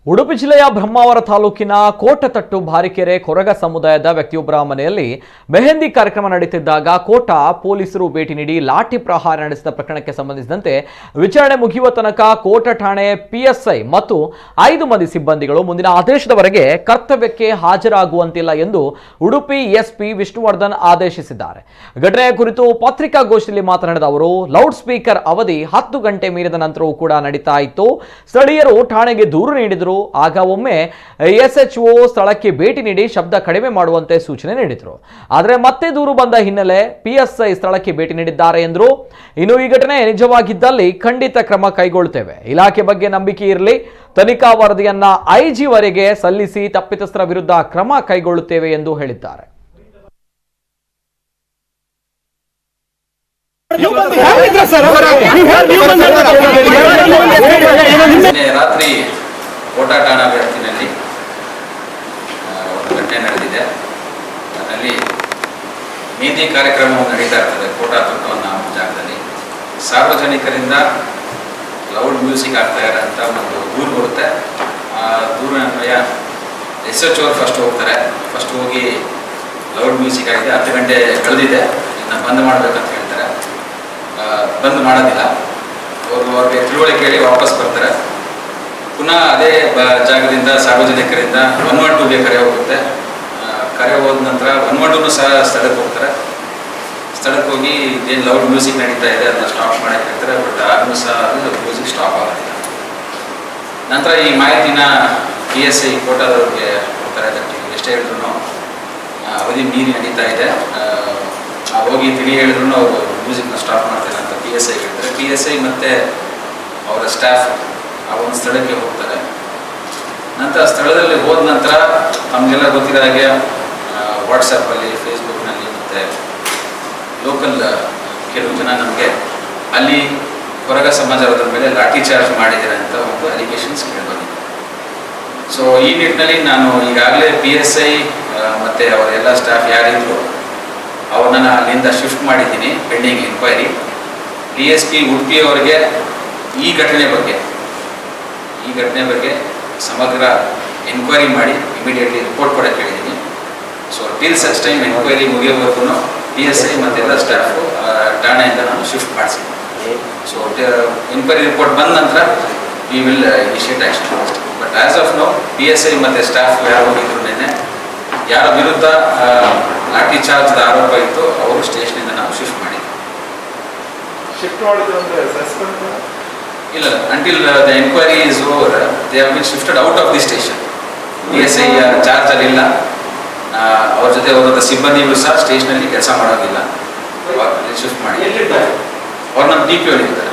ಉಡುಪಿ ಜಿಲ್ಲೆಯ ಬ್ರಹ್ಮಾವರ ತಾಲೂಕಿನ ಕೋಟತಟ್ಟು ಭಾರಿಕೆರೆ ಕೊರಗ ಸಮುದಾಯದ ವ್ಯಕ್ತಿಯೊಬ್ಬರ ಮನೆಯಲ್ಲಿ ಮೆಹಂದಿ ಕಾರ್ಯಕ್ರಮ ನಡೆಯುತ್ತಿದ್ದಾಗ ಕೋಟ ಪೊಲೀಸರು ಭೇಟಿ ನೀಡಿ ಲಾಠಿ ಪ್ರಹಾರ ನಡೆಸಿದ ಪ್ರಕರಣಕ್ಕೆ ಸಂಬಂಧಿಸಿದಂತೆ ವಿಚಾರಣೆ ಮುಗಿಯುವ ತನಕ ಕೋಟ ಠಾಣೆ ಪಿಎಸ್ಐ ಮತ್ತು 5 ಮಂದಿ ಸಿಬ್ಬಂದಿಗಳು ಮುಂದಿನ ಆದೇಶದವರೆಗೆ ಕರ್ತವ್ಯಕ್ಕೆ ಹಾಜರಾಗುವಂತಿಲ್ಲ ಎಂದು ಉಡುಪಿ ಎಸ್ಪಿ ವಿಷ್ಣುವರ್ಧನ್ ಆದೇಶಿಸಿದ್ದಾರೆ. ಘಟನೆಯ ಕುರಿತು ಪತ್ರಿಕಾಗೋಷ್ಠಿಯಲ್ಲಿ ಮಾತನಾಡಿದ ಅವರು, ಲೌಡ್ ಸ್ಪೀಕರ್ ಅವಧಿ 10 ಗಂಟೆ ಮೀರಿದ ನಂತರವೂ ಕೂಡ ನಡೀತಾ ಇತ್ತು. ಸ್ಥಳೀಯರು ಠಾಣೆಗೆ ದೂರು ನೀಡಿದರು. ಆಗ ಒಮ್ಮೆ ಎಸ್ಎಚ್ಒ ಸ್ಥಳಕ್ಕೆ ಭೇಟಿ ನೀಡಿ ಶಬ್ದ ಕಡಿಮೆ ಮಾಡುವಂತೆ ಸೂಚನೆ ನೀಡಿದರು. ಆದರೆ ಮತ್ತೆ ದೂರು ಬಂದ ಹಿನ್ನೆಲೆ ಪಿಎಸ್ಐ ಸ್ಥಳಕ್ಕೆ ಭೇಟಿ ನೀಡಿದ್ದಾರೆ ಎಂದರು. ಇನ್ನು ಈ ಘಟನೆ ನಿಜವಾಗಿದ್ದಲ್ಲಿ ಖಂಡಿತ ಕ್ರಮ ಕೈಗೊಳ್ಳುತ್ತೇವೆ. ಇಲಾಖೆ ಬಗ್ಗೆ ನಂಬಿಕೆ ಇರಲಿ. ತನಿಖಾ ವರದಿಯನ್ನ ಐಜಿ ವರೆಗೆ ಸಲ್ಲಿಸಿ ತಪ್ಪಿತಸ್ಥರ ವಿರುದ್ಧ ಕ್ರಮ ಕೈಗೊಳ್ಳುತ್ತೇವೆ ಎಂದು ಹೇಳಿದ್ದಾರೆ. ರಾತ್ರಿ ಕೋಟ ಠಾಣಾ ವ್ಯಾಪ್ತಿನಲ್ಲಿ ಒಂದು ಘಟನೆ ನಡೆದಿದೆ. ಅದರಲ್ಲಿ ಮೆಹಂದಿ ಕಾರ್ಯಕ್ರಮವು ನಡೀತಾ ಇರ್ತದೆ ಕೋಟತಟ್ಟು ಅನ್ನೋ ಜಾಗದಲ್ಲಿ. ಸಾರ್ವಜನಿಕರಿಂದ ಲೌಡ್ ಮ್ಯೂಸಿಕ್ ಆಗ್ತಾ ಇರೋಂಥ ಒಂದು ದೂರು ಬರುತ್ತೆ. ಆ ದೂರಿನ ಅನ್ವಯ SHO ಅವರು ಫಸ್ಟ್ ಹೋಗ್ತಾರೆ. ಫಸ್ಟ್ ಹೋಗಿ ಲೌಡ್ ಮ್ಯೂಸಿಕ್ ಆಗಿದೆ, 10 ಗಂಟೆ ಕಳೆದಿದೆ, ಇದನ್ನು ಬಂದ್ ಮಾಡಬೇಕಂತ ಹೇಳ್ತಾರೆ. ಬಂದ್ ಮಾಡೋದಿಲ್ಲ. ಅವ್ರಿಗೆ ತಿಳುವಳಿಕೆ ಹೇಳಿ ವಾಪಸ್ ಬರ್ತಾರೆ. ಪುನಃ ಅದೇ ಜಾಗದಿಂದ ಸಾರ್ವಜನಿಕರಿಂದ 112ಗೆ ಕರೆ ಹೋಗುತ್ತೆ. ಕರೆ ಹೋದ ನಂತರ 112 ಸಹ ಸ್ಥಳಕ್ಕೆ ಹೋಗ್ತಾರೆ. ಸ್ಥಳಕ್ಕೆ ಹೋಗಿ ಏನು ಲೌಡ್ ಮ್ಯೂಸಿಕ್ ನಡೀತಾ ಇದೆ ಅದನ್ನ ಸ್ಟಾಪ್ ಮಾಡಕ್ಕೆ ಹೇಳ್ತಾರೆ. ಬಟ್ ಆದ್ರೂ ಸಹ ಅದು ಮ್ಯೂಸಿಕ್ ಸ್ಟಾಪ್ ಆಗೋದಿಲ್ಲ. ನಂತರ ಈ ಮಾಹಿತಿನ PSI ಕೋಟದವ್ರಿಗೆ ಹೋಗ್ತಾರೆ. ಅದಕ್ಕೆ ಎಷ್ಟೇ ಹೇಳಿದ್ರು ಅವಧಿ ಮೀರಿ ನಡೀತಾ ಇದೆ, ಹೋಗಿ ತಿಳಿ ಹೇಳಿದ್ರು ಅವರು ಮ್ಯೂಸಿಕ್ನ ಸ್ಟಾಪ್ ಮಾಡ್ತಾರೆ ಅಂತ PSI ಹೇಳ್ತಾರೆ. PSI ಮತ್ತು ಅವರ ಸ್ಟಾಫ್ ಆ ಒಂದು ಸ್ಥಳಕ್ಕೆ ಹೋಗ್ತಾರೆ. ನಂತರ ಸ್ಥಳದಲ್ಲಿ ಹೋದ ನಂತರ ನಮಗೆಲ್ಲ ಗೊತ್ತಿರೋ ಹಾಗೆ ವಾಟ್ಸಪ್ಪಲ್ಲಿ, ಫೇಸ್ಬುಕ್ನಲ್ಲಿ ಮತ್ತು ಲೋಕಲ್ ಕೆಲವು ಜನ ನಮಗೆ ಅಲ್ಲಿ ಕೊರಗ ಸಮಾಜದ ಮೇಲೆ ಲಾಠಿ ಚಾರ್ಜ್ ಮಾಡಿದ್ದಾರೆ ಅಂತ ಒಂದು ಅಲಿಗೇಷನ್ಸ್ ಕೇಳಿಬಂದಿದೆ. ಸೊ ಈ ನಿಟ್ಟಿನಲ್ಲಿ ನಾನು ಈಗಾಗಲೇ PSI ಮತ್ತು ಅವರೆಲ್ಲ ಸ್ಟಾಫ್ ಯಾರಿದ್ರು ಅವ್ರನ್ನ ಅಲ್ಲಿಂದ ಶಿಫ್ಟ್ ಮಾಡಿದ್ದೀನಿ ಪೆಂಡಿಂಗ್ ಎನ್ಕ್ವೈರಿ. DSP ಉಡುಪಿ ಅವರಿಗೆ ಈ ಘಟನೆ ಬಗ್ಗೆ ಸಮಗ್ರ ಎನ್ಕ್ವೈರಿ ಮಾಡಿ ಇಮಿಡಿಯೇಟ್ಲಿ ರಿಪೋರ್ಟ್ ಕೊಡೋಕ್ಕೆ ಹೇಳಿದ್ದೀನಿ. So till such time enquiry ಮುಗಿಯೋವರೆಗೂ PSI ಮತ್ತೆಲ್ಲ ಸ್ಟಾಫು ಠಾಣೆಯಿಂದ ನಾನು ಶಿಫ್ಟ್ ಮಾಡಿಸಿದ್ದೀನಿ. ಸೊ ಎನ್ಕ್ವೈರಿ ರಿಪೋರ್ಟ್ ಬಂದ ನಂತರ we will initiate action. But as of now PSI ಮತ್ತು ಸ್ಟಾಫ್ ಯಾರು ಹೋಗಿದ್ರು ನಿನ್ನೆ, ಯಾರ ವಿರುದ್ಧ ಲಾಠಿ ಚಾರ್ಜ್ದ ಆರೋಪ ಇತ್ತು ಅವರು ಸ್ಟೇಷನಿಂದ ನಾವು ಶಿಫ್ಟ್ ಮಾಡಿದ್ವಿ. ಶಿಫ್ಟ್ ಮಾಡಿದ್ರು ಅಂದರೆ ಸಸ್ಪೆಂಡ್ ಇಲ್ಲ, until the enquiry is over, they have been shifted out of the station. PSI charge ಅಲ್ಲಿ ಇಲ್ಲ. ಅವ್ರ ಜೊತೆ ಹೋದಂಥ ಸಿಬ್ಬಂದಿಗಳು ಸಹ ಸ್ಟೇಷನಲ್ಲಿ ಕೆಲಸ ಮಾಡೋದಿಲ್ಲ. ಶಿಫ್ಟ್ ಮಾಡಿ ಅವ್ರು ನಮ್ಮ DPO ಇದ್ದಾರೆ.